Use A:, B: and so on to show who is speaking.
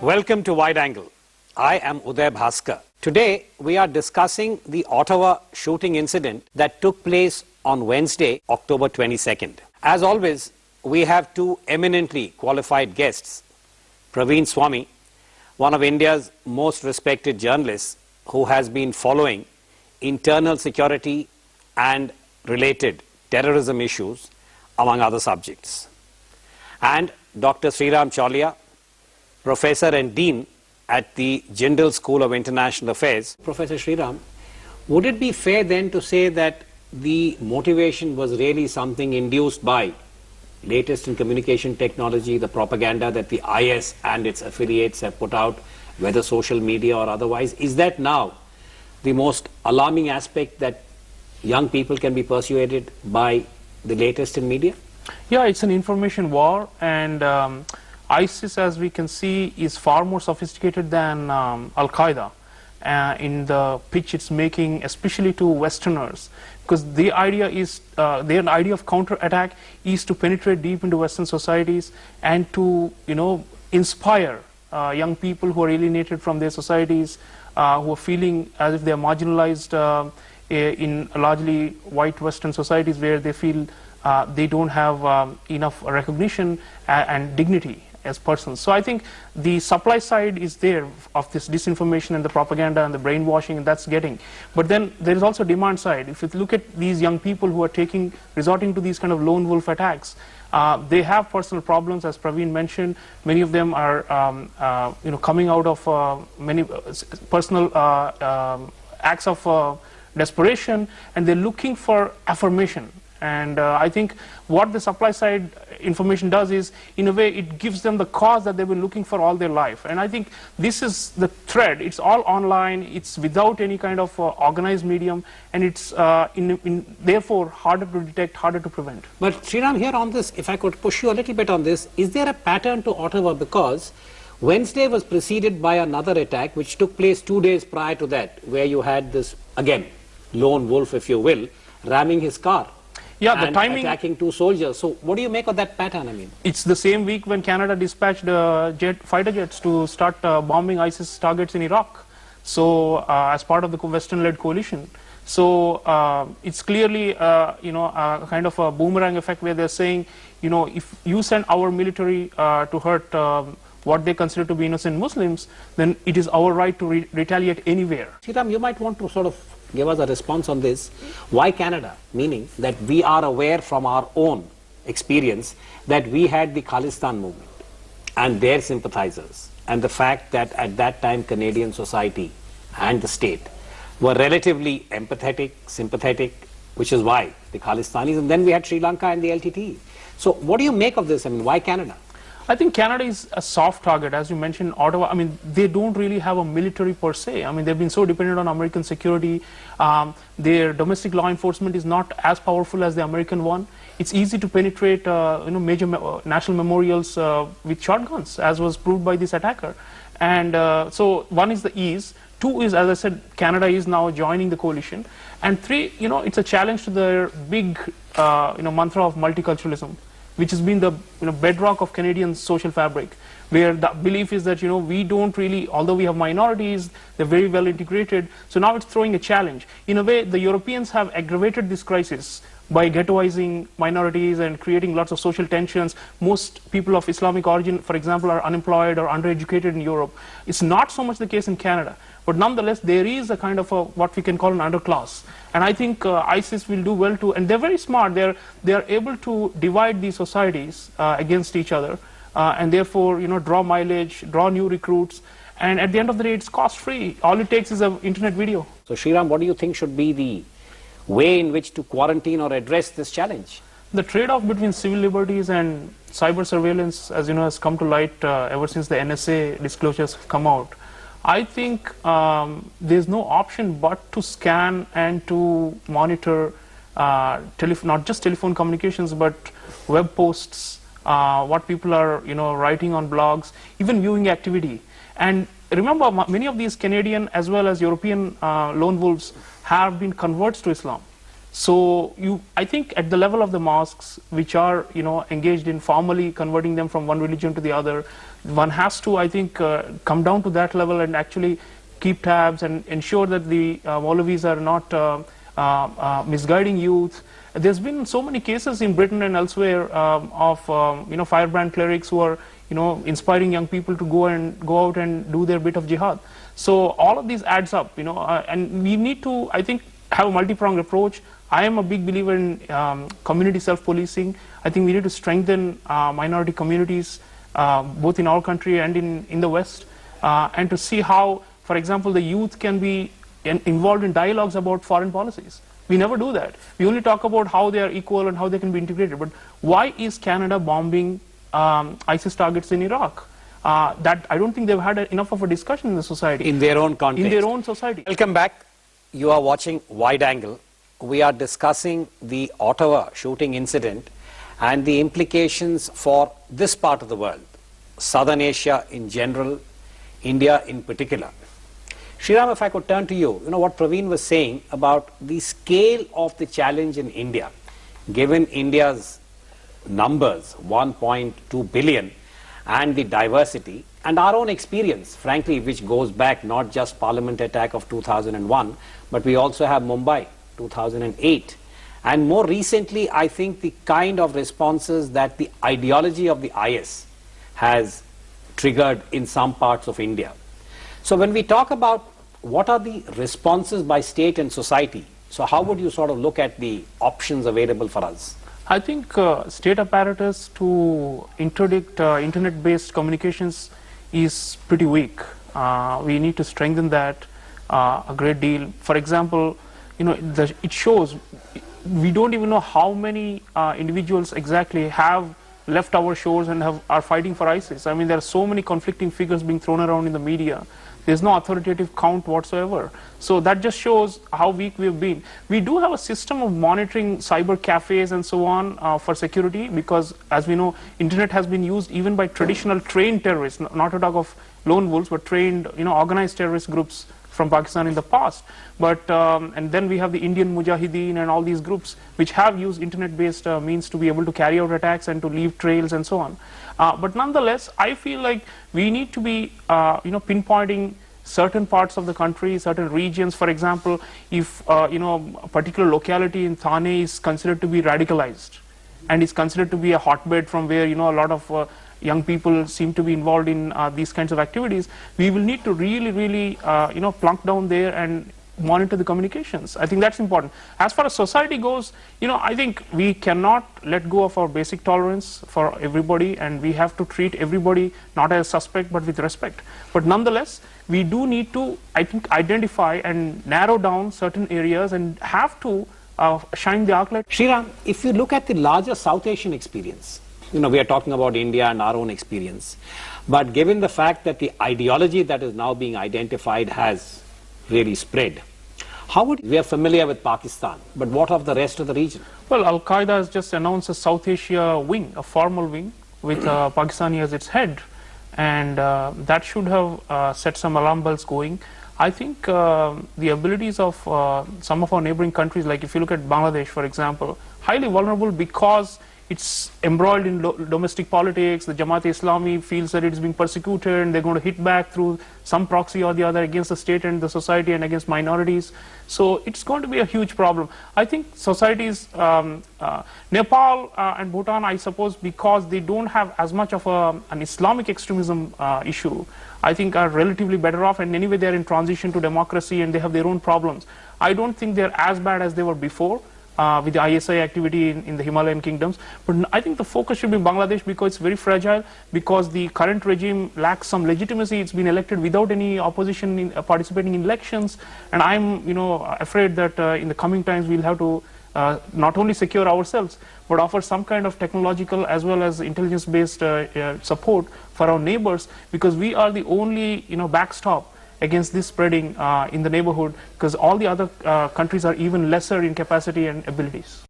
A: Welcome to Wide Angle. I am Uday Bhaskar. Today we are discussing the Ottawa shooting incident that took place on Wednesday, October 22nd. As always, we have two eminently qualified guests. Praveen Swami, one of India's most respected journalists who has been following internal security and related terrorism issues, among other subjects. And Dr. Sriram Chaulia, Professor and Dean at the Jindal School of International Affairs. Professor Sriram, would it be fair then to say that the motivation was really something induced by latest in communication technology, the propaganda that the IS and its affiliates have put out, whether social media or otherwise? Is that now the most alarming aspect, that young people can be persuaded by the latest in media?
B: Yeah, it's an information war, and ISIS, as we can see, is far more sophisticated than Al-Qaeda in the pitch it's making, especially to Westerners, because the idea is, their idea of counter-attack is to penetrate deep into Western societies and to, inspire young people who are alienated from their societies, who are feeling as if they are marginalized in largely white Western societies, where they feel they don't have enough recognition and dignity as persons. So I think the supply side is there of this disinformation and the propaganda and the brainwashing, and that's getting. But then there is also demand side. If you look at these young people who are resorting to these kind of lone wolf attacks, they have personal problems, as Praveen mentioned. Many of them are coming out of many personal acts of desperation, and they're looking for affirmation. And I think what the supply side information does is, in a way, it gives them the cause that they've been looking for all their life. And I think this is the thread. It's all online. It's without any kind of organized medium, and it's therefore harder to detect, harder to prevent.
A: But Sriram, here on this, if I could push you a little bit on this, is there a pattern to Ottawa? Because Wednesday was preceded by another attack which took place 2 days prior to that, where you had this, again, lone wolf, if you will, ramming his car.
B: Yeah, the timing,
A: attacking two soldiers. So what do you make of that pattern? I mean,
B: it's the same week when Canada dispatched fighter jets to start bombing ISIS targets in Iraq. So as part of the Western-led coalition. So it's clearly kind of a boomerang effect, where they're saying, if you send our military to hurt what they consider to be innocent Muslims, then it is our right to retaliate anywhere.
A: Sriram, you might want to sort of give us a response on this. Why Canada? Meaning that we are aware from our own experience that we had the Khalistan movement and their sympathizers, and the fact that at that time Canadian society and the state were relatively empathetic, sympathetic, which is why the Khalistanis, and then we had Sri Lanka and the LTTE. So what do you make of this? I mean, why Canada?
B: I think Canada is a soft target. As you mentioned, Ottawa, I mean, they don't really have a military per se. I mean, they've been so dependent on American security. Their domestic law enforcement is not as powerful as the American one. It's easy to penetrate major national memorials with shotguns, as was proved by this attacker. And so one is the ease. Two is, as I said, Canada is now joining the coalition. And three, it's a challenge to their big mantra of multiculturalism, which has been the bedrock of Canadian social fabric, where the belief is that we don't really, although we have minorities, they're very well integrated. So now it's throwing a challenge. In a way, the Europeans have aggravated this crisis by ghettoizing minorities and creating lots of social tensions. Most people of Islamic origin, for example, are unemployed or undereducated in Europe. It's not so much the case in Canada, but nonetheless, there is a kind of what we can call an underclass. And I think ISIS will do well to, and they're very smart. They are able to divide these societies against each other, and therefore draw mileage, draw new recruits. And at the end of the day, it's cost-free. All it takes is an internet video.
A: So Sriram, what do you think should be the way in which to quarantine or address this challenge?
B: The trade-off between civil liberties and cyber surveillance, as has come to light ever since the NSA disclosures have come out. I think there's no option but to scan and to monitor not just telephone communications, but web posts, what people are writing on blogs, even viewing activity. And remember, many of these Canadian as well as European lone wolves have been converts to Islam. So I think at the level of the mosques, which are engaged in formally converting them from one religion to the other, one has to, I think, come down to that level and actually keep tabs and ensure that the Maulavis are not misguiding youth. There's been so many cases in Britain and elsewhere of firebrand clerics who are inspiring young people to go out and do their bit of jihad. So all of these adds up, and we need to, I think, have a multi-pronged approach. I am a big believer in community self-policing. I think we need to strengthen minority communities, both in our country and in the West, and to see how, for example, the youth can be involved in dialogues about foreign policies. We never do that. We only talk about how they are equal and how they can be integrated. But why is Canada bombing ISIS targets in Iraq? That I don't think they've had enough of a discussion in the society.
A: In their own context.
B: In their own society.
A: Welcome back. You are watching Wide Angle. We are discussing the Ottawa shooting incident and the implications for this part of the world, Southern Asia in general, India in particular. Sriram, if I could turn to you, what Praveen was saying about the scale of the challenge in India, given India's numbers, 1.2 billion, and the diversity, and our own experience, frankly, which goes back not just Parliament attack of 2001, but we also have Mumbai, 2008. And more recently, I think the kind of responses that the ideology of the IS has triggered in some parts of India. So when we talk about what are the responses by state and society, so how would you sort of look at the options available for us?
B: I think state apparatus to interdict internet-based communications is pretty weak. We need to strengthen that a great deal. For example, it shows we don't even know how many individuals exactly have left our shores and are fighting for ISIS. I mean, there are so many conflicting figures being thrown around in the media. There's no authoritative count whatsoever. So that just shows how weak we've been. We do have a system of monitoring cyber cafes and so on for security, because as we know, internet has been used even by traditional trained terrorists, not to talk of lone wolves, but trained, organized terrorist groups from Pakistan in the past. But and then we have the Indian Mujahideen and all these groups which have used internet-based means to be able to carry out attacks and to leave trails and so on. But nonetheless, I feel like we need to be, pinpointing certain parts of the country, certain regions. For example, if a particular locality in Thane is considered to be radicalized and is considered to be a hotbed from where a lot of young people seem to be involved in these kinds of activities, we will need to really plunk down there and monitor the communications. I think that's important. As far as society goes, I think we cannot let go of our basic tolerance for everybody, and we have to treat everybody not as suspect but with respect. But nonetheless, we do need to, I think, identify and narrow down certain areas and have to shine the arc light.
A: Sriram, if you look at the larger South Asian experience, we are talking about India and our own experience, but given the fact that the ideology that is now being identified has really spread, we are familiar with Pakistan, but what of the rest of the region?
B: Well, Al-Qaeda has just announced a South Asia wing, a formal wing, with Pakistani as its head, and that should have set some alarm bells going. I think the abilities of some of our neighboring countries, like if you look at Bangladesh, for example, highly vulnerable because it's embroiled in domestic politics. The Jamaat-e-Islami feels that it's being persecuted and they're going to hit back through some proxy or the other against the state and the society and against minorities. So it's going to be a huge problem. I think societies, Nepal and Bhutan, I suppose, because they don't have as much of an Islamic extremism issue, I think are relatively better off, and anyway they're in transition to democracy and they have their own problems. I don't think they're as bad as they were before. With the ISI activity in the Himalayan kingdoms. But I think the focus should be Bangladesh because it's very fragile, because the current regime lacks some legitimacy. It's been elected without any opposition in, participating in elections. And I'm afraid that in the coming times we'll have to not only secure ourselves, but offer some kind of technological as well as intelligence-based support for our neighbors, because we are the only backstop against this spreading in the neighborhood, because all the other countries are even lesser in capacity and abilities.